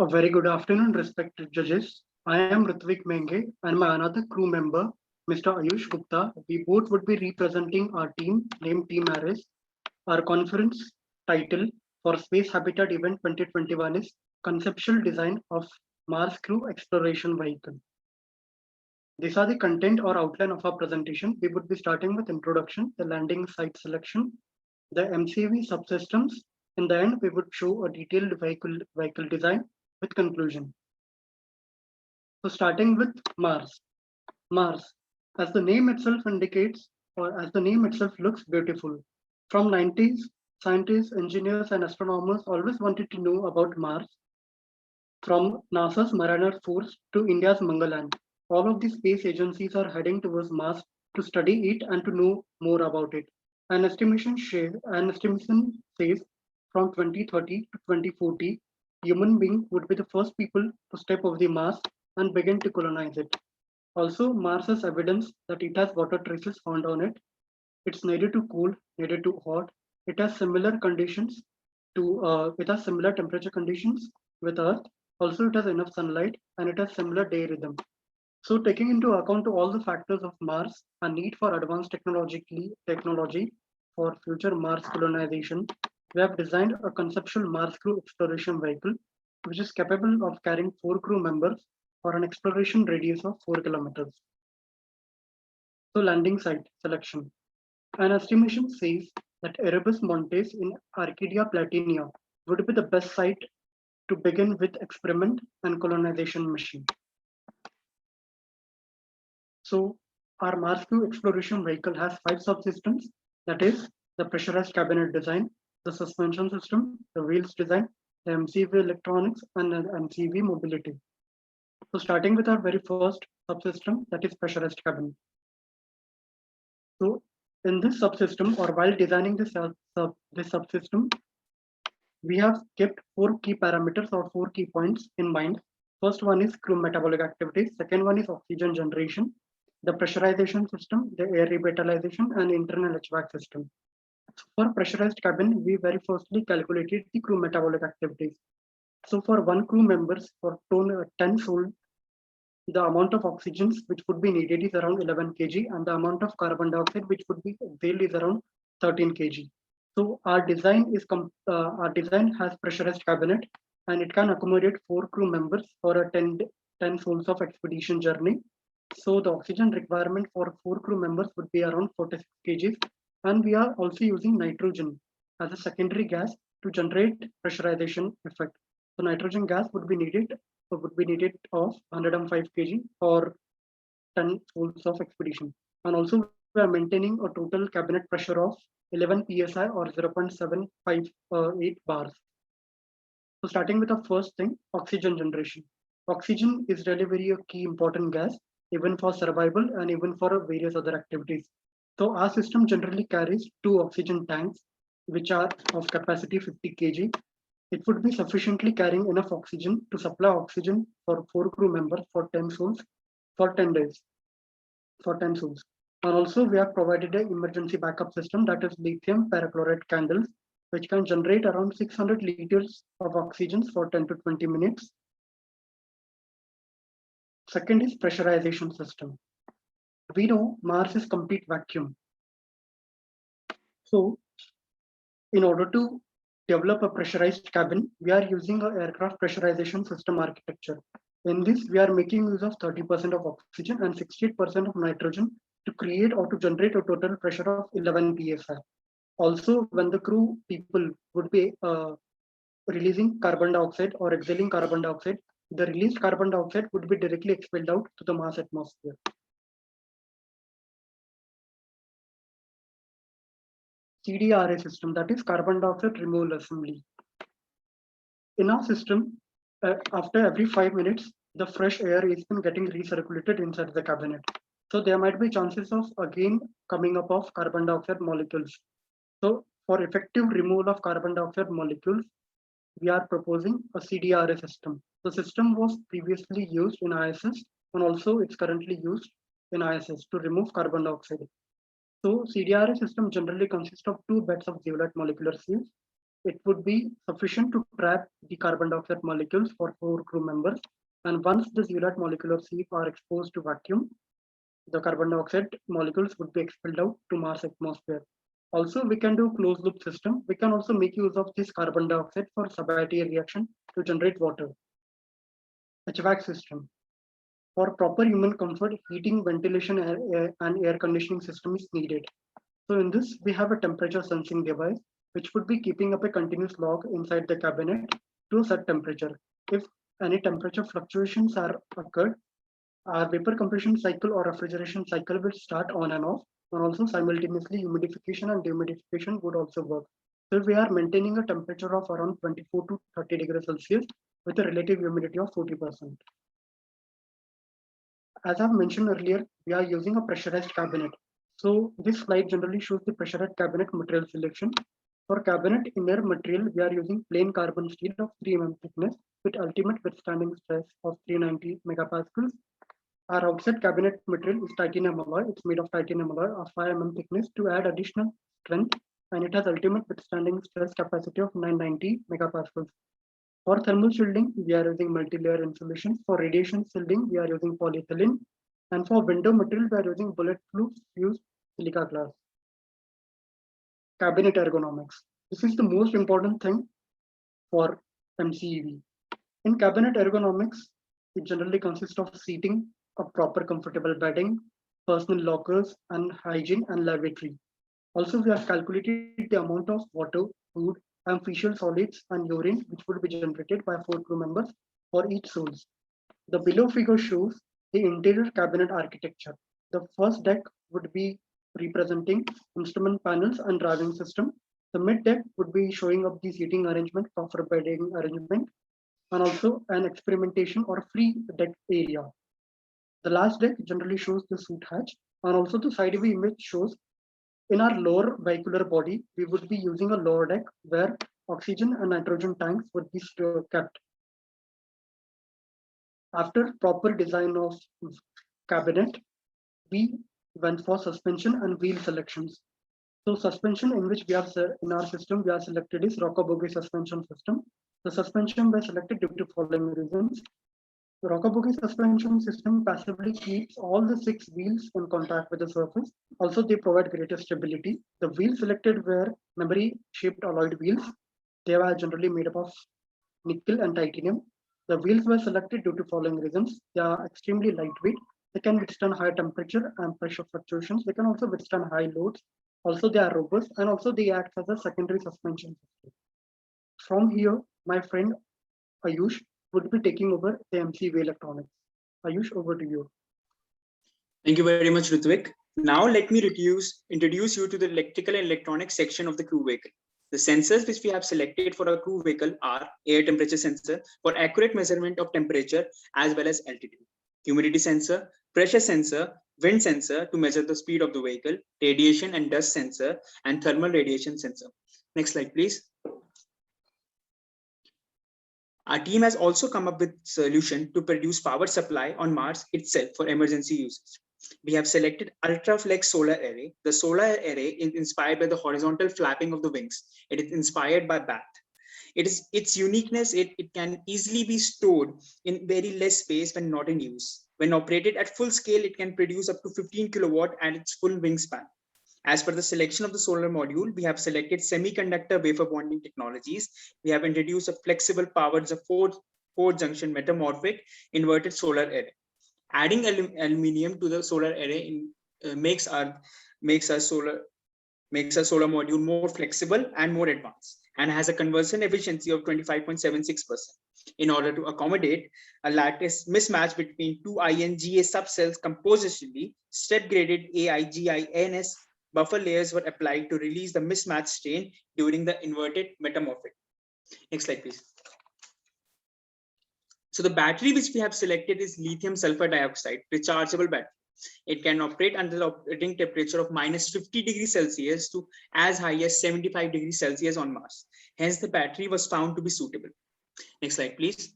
A very good afternoon, respected judges. I am Ritvik Menge and my another crew member, Mr. Ayush Gupta. We both would be representing our team named Team Aris. Our conference title for Space Habitat Event 2021 is Conceptual Design of Mars Crew Exploration Vehicle. These are the content or outline of our presentation. We would be starting with introduction, the landing site selection, the MCV subsystems. In the end, we would show a detailed vehicle design with conclusion. So starting with Mars. Mars, as the name itself indicates, or as the name itself looks beautiful. From 90s, scientists, engineers, and astronomers always wanted to know about Mars. From NASA's Mariner 4 to India's Mangalan, all of these space agencies are heading towards Mars to study it and to know more about it. An estimation says from 2030 to 2040, human beings would be the first people to step off the Mars and begin to colonize it. Also, Mars has evidence that it has water traces found on it. It's neither too cold, neither too hot. It has similar conditions it has similar temperature conditions with Earth. Also, it has enough sunlight and it has similar day rhythm. So, taking into account all the factors of Mars, a need for advanced technology for future Mars colonization, we have designed a conceptual Mars crew exploration vehicle, which is capable of carrying 4 crew members for an exploration radius of 4 kilometers. So, landing site selection. An estimation says that Erebus Montes in Arcadia Platinia would be the best site to begin with experiment and colonization mission. So our Mars Q exploration vehicle has 5 subsystems, that is the pressurized cabinet design, the suspension system, the wheels design, the MCV electronics, and the MCV mobility. So starting with our very first subsystem, that is pressurized cabinet. So in this subsystem, or while designing this subsystem, we have kept 4 key parameters or 4 key points in mind. First one is crew metabolic activities. Second one is oxygen generation, the pressurization system, the air revitalization, and internal HVAC system. For pressurized cabin, we very firstly calculated the crew metabolic activities. So for 1 crew members for 10 soul, the amount of oxygen which would be needed is around 11 kg, and the amount of carbon dioxide which would be exhaled is around 13 kg. So our design has pressurized cabinet, and it can accommodate 4 crew members for a 10 souls of expedition journey. So the oxygen requirement for 4 crew members would be around 46 kg, and we are also using nitrogen as a secondary gas to generate pressurization effect. So nitrogen gas would be needed of 105 kg for 10 souls of expedition. And also we are maintaining a total cabinet pressure of 11 psi or 0.758 bars. So starting with the first thing, oxygen generation. Oxygen is really very a key important gas, even for survival and even for various other activities. So our system generally carries 2 oxygen tanks, which are of capacity 50 kg. It would be sufficiently carrying enough oxygen to supply oxygen for 4 crew members for 10 souls for 10 days, for 10 souls. And also we have provided an emergency backup system, that is lithium perchlorate candles, which can generate around 600 liters of oxygen for 10 to 20 minutes. Second is pressurization system. We know Mars is complete vacuum. So in order to develop a pressurized cabin, we are using an aircraft pressurization system architecture. In this, we are making use of 30% of oxygen and 68% of nitrogen to create or to generate a total pressure of 11 psi. Also, when the crew people would be releasing carbon dioxide or exhaling carbon dioxide, the released carbon dioxide would be directly expelled out to the Mars atmosphere. CDRA system, that is carbon dioxide removal assembly. In our system, after every 5 minutes, the fresh air is been getting recirculated inside the cabinet. So there might be chances of again coming up of carbon dioxide molecules. So for effective removal of carbon dioxide molecules, we are proposing a CDRA system. The system was previously used in ISS and also it's currently used in ISS to remove carbon dioxide. So CDRA system generally consists of 2 beds of zeolite molecular sieves. it would be sufficient to trap the carbon dioxide molecules for 4 crew members. And once the zeolite molecular sieve are exposed to vacuum, the carbon dioxide molecules would be expelled out to Mars atmosphere. Also, we can do closed loop system. We can also make use of this carbon dioxide for Sabatier reaction to generate water. HVAC system. For proper human comfort, heating, ventilation, and air conditioning system is needed. So in this, we have a temperature sensing device, which would be keeping up a continuous log inside the cabinet to a set temperature. If any temperature fluctuations are occurred, our vapor compression cycle or refrigeration cycle will start on and off, and also simultaneously humidification and dehumidification would also work. So we are maintaining a temperature of around 24 to 30 degrees Celsius with a relative humidity of 40%. As I've mentioned earlier, we are using a pressurized cabinet. So this slide generally shows the pressurized cabinet material selection. For cabinet inner material, we are using plain carbon steel of 3 mm thickness with ultimate withstanding stress of 390 megapascals. Our outside cabinet material is titanium alloy. It's made of titanium alloy of 5 mm thickness to add additional strength, and it has ultimate withstanding stress capacity of 990 megapascals. For thermal shielding, we are using multi-layer insulation. For radiation shielding, we are using polyethylene. And for window material, we are using bulletproof fused silica glass. Cabinet ergonomics. This is the most important thing for MCEV. In cabinet ergonomics, it generally consists of seating, a proper comfortable bedding, personal lockers, and hygiene and lavatory. Also, we have calculated the amount of water, food, and facial solids and urine which would be generated by 4 crew members for each souls. The below figure shows the interior cabinet architecture. The first deck would be representing instrument panels and driving system. The mid deck would be showing up the seating arrangement, proper bedding arrangement, and also an experimentation or free deck area. The last deck generally shows the soot hatch, and also the side view image shows in our lower vehicular body, we would be using a lower deck where oxygen and nitrogen tanks would be kept. After proper design of cabinet, we went for suspension and wheel selections. So suspension in which we have in our system, we are selected is Rockabogie suspension system. The suspension was selected due to following reasons. The Rockabogie suspension system passively keeps all the 6 wheels in contact with the surface. Also, they provide greater stability. The wheels selected were memory-shaped alloyed wheels. They were generally made up of nickel and titanium. The wheels were selected due to following reasons. They are extremely lightweight. They can withstand high temperature and pressure fluctuations. They can also withstand high loads. Also, they are robust, and also they act as a secondary suspension system. From here, my friend Ayush would be taking over the MCEV electronics. Ayush, over to you. Thank you very much, Ritvik. Now let me introduce you to the electrical and electronic section of the crew vehicle. The sensors which we have selected for our crew vehicle are air temperature sensor for accurate measurement of temperature as well as altitude, humidity sensor, pressure sensor, wind sensor to measure the speed of the vehicle, radiation and dust sensor, and thermal radiation sensor. Next slide, please. Our team has also come up with a solution to produce power supply on Mars itself for emergency uses. We have selected Ultraflex solar array. The solar array is inspired by the horizontal flapping of the wings. It is inspired by BAT. Its uniqueness, it can easily be stored in very less space when not in use. When operated at full scale, it can produce up to 15 kilowatt at its full wingspan. As per the selection of the solar module, we have selected semiconductor wafer bonding technologies. We have introduced a flexible powered 4-junction metamorphic inverted solar array. Adding aluminium to the solar array makes our solar module more flexible and more advanced, and has a conversion efficiency of 25.76%. In order to accommodate a lattice mismatch between two INGA subcells compositionally, step-graded AIGINS buffer layers were applied to release the mismatch strain during the inverted metamorphic. Next slide, please. So the battery which we have selected is lithium sulfur dioxide rechargeable battery. It can operate under the operating temperature of -50 degrees Celsius to as high as 75 degrees Celsius on Mars. Hence, the battery was found to be suitable. Next slide, please.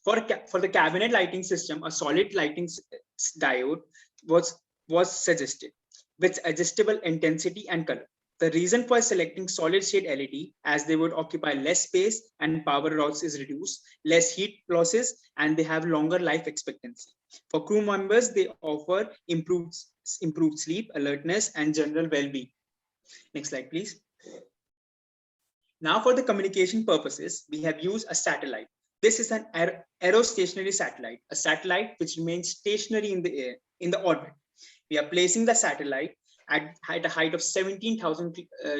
For the cabinet lighting system, a solid lighting diode was suggested with adjustable intensity and color. The reason for selecting solid state LED, as they would occupy less space and power loss is reduced, less heat losses, and they have longer life expectancy. For crew members, they offer improved sleep, alertness, and general well-being. Next slide, please. Now for the communication purposes, we have used a satellite. This is an aerostationary satellite, a satellite which remains stationary in the air, in the orbit. We are placing the satellite at a height of 17,000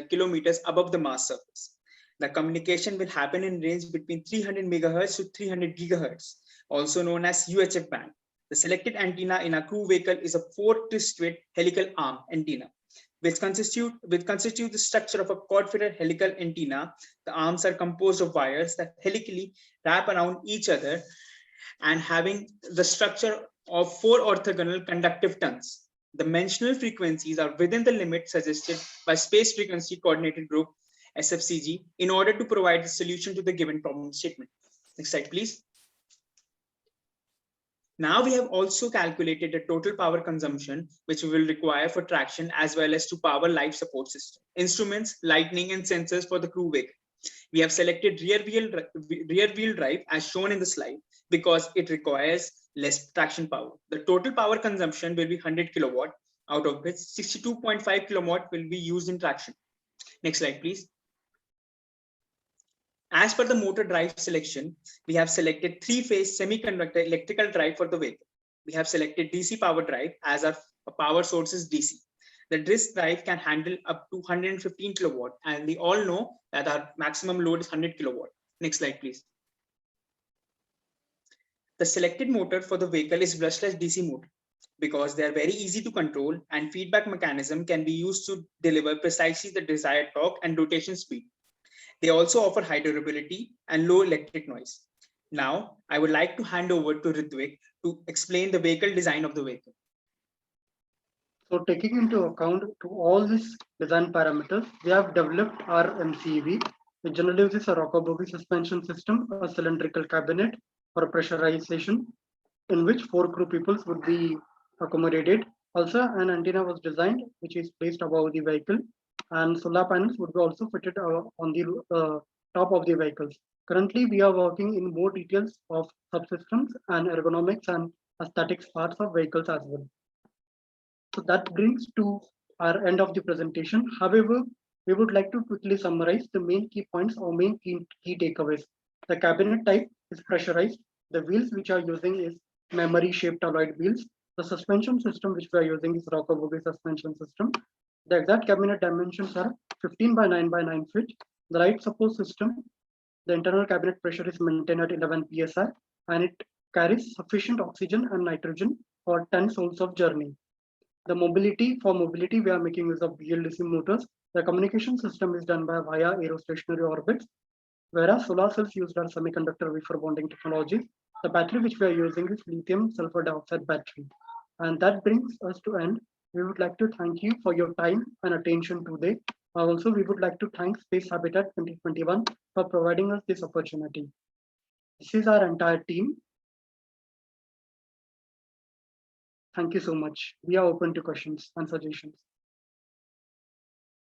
kilometers above the Mars surface. The communication will happen in range between 300 megahertz to 300 gigahertz, also known as UHF band. The selected antenna in a crew vehicle is a 4-twisted helical arm antenna, which constitute the structure of a quadrilateral helical antenna. The arms are composed of wires that helically wrap around each other and having the structure of 4 orthogonal conductive tongues. The mentional frequencies are within the limit suggested by Space Frequency Coordinated Group, SFCG, in order to provide the solution to the given problem statement. Next slide, please. Now we have also calculated the total power consumption which we will require for traction as well as to power life support system, instruments, lighting, and sensors for the crew vehicle. We have selected rear wheel drive as shown in the slide because it requires less traction power. The total power consumption will be 100 kilowatt, out of which 62.5 kilowatt will be used in traction. Next slide, please. As per the motor drive selection, we have selected 3-phase semiconductor electrical drive for the vehicle. We have selected DC power drive as our power source is DC. The disk drive can handle up to 115 kilowatt, and we all know that our maximum load is 100 kilowatt. Next slide, please. The selected motor for the vehicle is brushless DC motor because they are very easy to control and feedback mechanism can be used to deliver precisely the desired torque and rotation speed. They also offer high durability and low electric noise. Now, I would like to hand over to Ritvik to explain the vehicle design of the vehicle. So taking into account to all these design parameters, we have developed our MCEV, which generally uses a rocker bogie suspension system, a cylindrical cabinet for pressurization, in which 4 crew peoples would be accommodated. Also, an antenna was designed, which is placed above the vehicle, and solar panels would be also fitted on the top of the vehicles. Currently, we are working in more details of subsystems and ergonomics and aesthetics parts of vehicles as well. So that brings to our end of the presentation. However, we would like to quickly summarize the main key points or main key takeaways. The cabinet type is pressurized. The wheels which are using is memory shaped alloy wheels. The suspension system which we are using is rocker bogie suspension system. The exact cabinet dimensions are 15 by 9 by 9 feet. The light support system, the internal cabinet pressure is maintained at 11 psi and it carries sufficient oxygen and nitrogen for 10 souls of journey. For mobility, we are making use of BLDC motors. The communication system is done by via aerostationary orbits, whereas solar cells used are semiconductor wafer bonding technology. The battery which we are using is lithium sulfur dioxide battery. And that brings us to end. We would like to thank you for your time and attention today. Also, we would like to thank Space Habitat 2021 for providing us this opportunity. This is our entire team. Thank you so much. We are open to questions and suggestions.